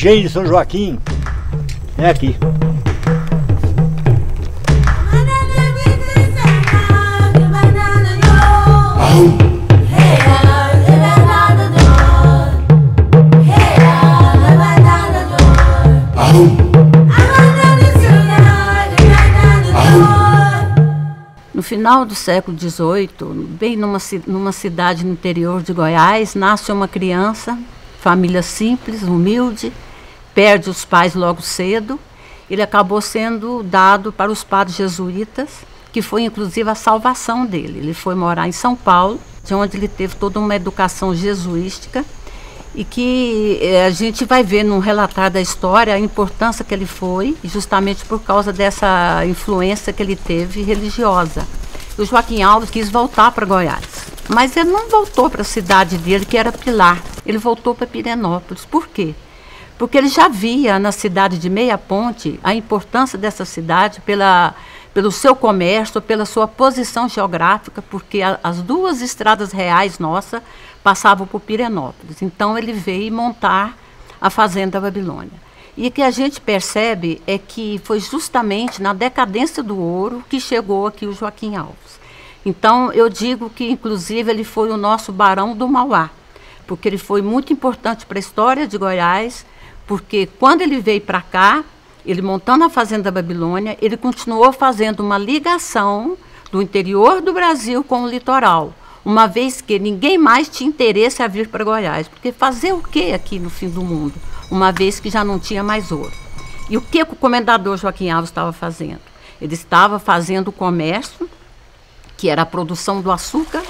engenho de São Joaquim é aqui. No final do século XVIII, bem numa cidade no interior de Goiás, nasce uma criança, família simples, humilde, perde os pais logo cedo. Ele acabou sendo dado para os padres jesuítas, que foi inclusive a salvação dele. Ele foi morar em São Paulo, de onde ele teve toda uma educação jesuística, e que a gente vai ver no relatar da história a importância que ele foi, justamente por causa dessa influência que ele teve religiosa. O Joaquim Alves quis voltar para Goiás, mas ele não voltou para a cidade dele, que era Pilar. Ele voltou para Pirenópolis. Por quê? Porque ele já via na cidade de Meia Ponte a importância dessa cidade pelo seu comércio, pela sua posição geográfica, porque as duas estradas reais nossas passavam por Pirenópolis. Então ele veio montar a Fazenda Babilônia. E o que a gente percebe é que foi justamente na decadência do ouro que chegou aqui o Joaquim Alves. Então eu digo que inclusive ele foi o nosso Barão do Mauá, porque ele foi muito importante para a história de Goiás, porque quando ele veio para cá, ele montando a Fazenda Babilônia, ele continuou fazendo uma ligação do interior do Brasil com o litoral, uma vez que ninguém mais tinha interesse a vir para Goiás, porque fazer o que aqui no fim do mundo, uma vez que já não tinha mais ouro? E o que o comendador Joaquim Alves estava fazendo? Ele estava fazendo o comércio, que era a produção do açúcar,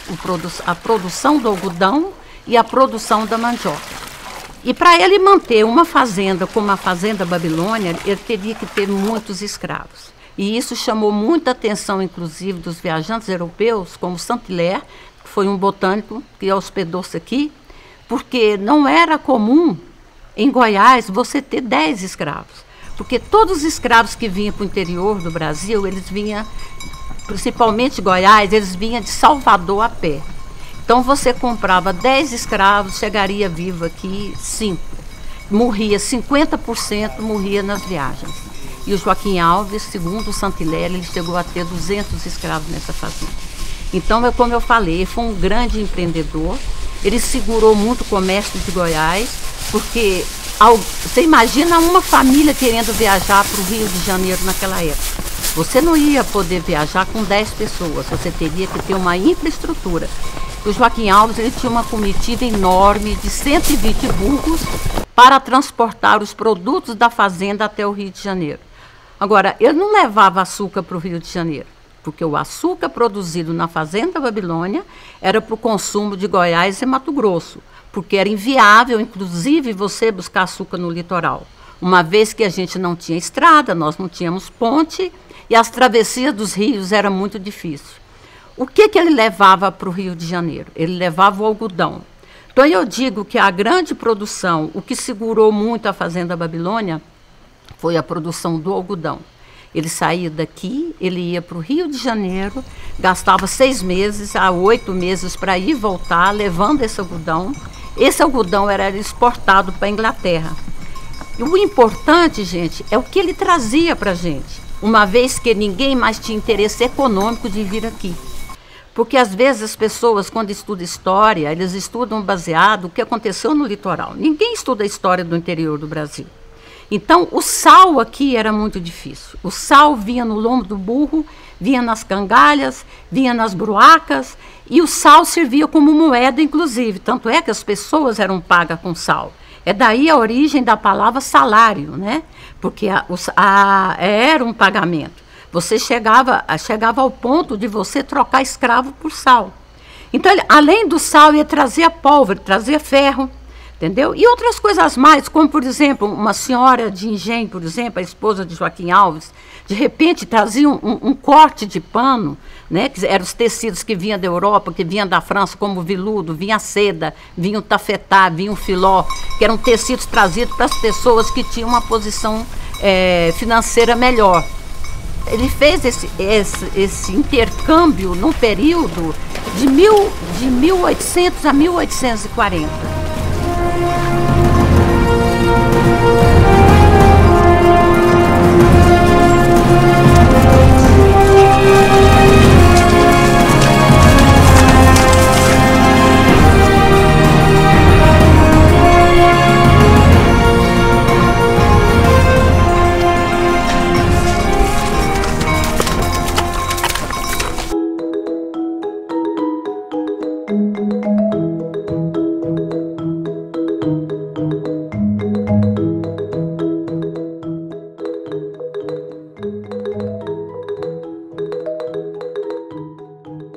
a produção do algodão e a produção da mandioca. E para ele manter uma fazenda como a Fazenda Babilônia, ele teria que ter muitos escravos. E isso chamou muita atenção, inclusive, dos viajantes europeus, como Saint-Hilaire, que foi um botânico que hospedou-se aqui, porque não era comum em Goiás você ter 10 escravos. Porque todos os escravos que vinham para o interior do Brasil, eles vinham, principalmente Goiás, eles vinham de Salvador a pé. Então você comprava 10 escravos, chegaria vivo aqui 5. Morria 50%, morria nas viagens. E o Joaquim Alves, segundo o Saint-Hilaire, ele chegou a ter 200 escravos nessa fazenda. Então, como eu falei, ele foi um grande empreendedor. Ele segurou muito o comércio de Goiás, porque você imagina uma família querendo viajar para o Rio de Janeiro naquela época. Você não ia poder viajar com 10 pessoas, você teria que ter uma infraestrutura. O Joaquim Alves ele tinha uma comitiva enorme de 120 burros para transportar os produtos da fazenda até o Rio de Janeiro. Agora, ele não levava açúcar para o Rio de Janeiro, porque o açúcar produzido na Fazenda Babilônia era para o consumo de Goiás e Mato Grosso, porque era inviável, inclusive, você buscar açúcar no litoral. Uma vez que a gente não tinha estrada, nós não tínhamos ponte, e as travessias dos rios era muito difícil. O que ele levava para o Rio de Janeiro? Ele levava o algodão. Então eu digo que a grande produção, o que segurou muito a Fazenda Babilônia, foi a produção do algodão. Ele saía daqui, ele ia para o Rio de Janeiro, gastava 6 meses a 8 meses para ir e voltar, levando esse algodão. Esse algodão era exportado para a Inglaterra. E o importante, gente, é o que ele trazia para a gente, uma vez que ninguém mais tinha interesse econômico de vir aqui. Porque às vezes as pessoas, quando estudam história, eles estudam baseado no que aconteceu no litoral. Ninguém estuda a história do interior do Brasil. Então, o sal aqui era muito difícil. O sal vinha no lombo do burro, vinha nas cangalhas, vinha nas bruacas, e o sal servia como moeda, inclusive. Tanto é que as pessoas eram pagas com sal. É daí a origem da palavra salário, né? Porque era um pagamento. Você chegava ao ponto de você trocar escravo por sal. Então, além do sal, ia trazer a pólvora, trazia ferro, entendeu? E outras coisas mais, como, por exemplo, uma senhora de engenho, por exemplo, a esposa de Joaquim Alves, de repente trazia um corte de pano, né, que eram os tecidos que vinham da Europa, que vinham da França, como o veludo, vinha a seda, vinha o tafetá, vinha o filó, que eram tecidos trazidos para as pessoas que tinham uma posição financeira melhor. Ele fez esse intercâmbio num período de 1800 a 1840. Música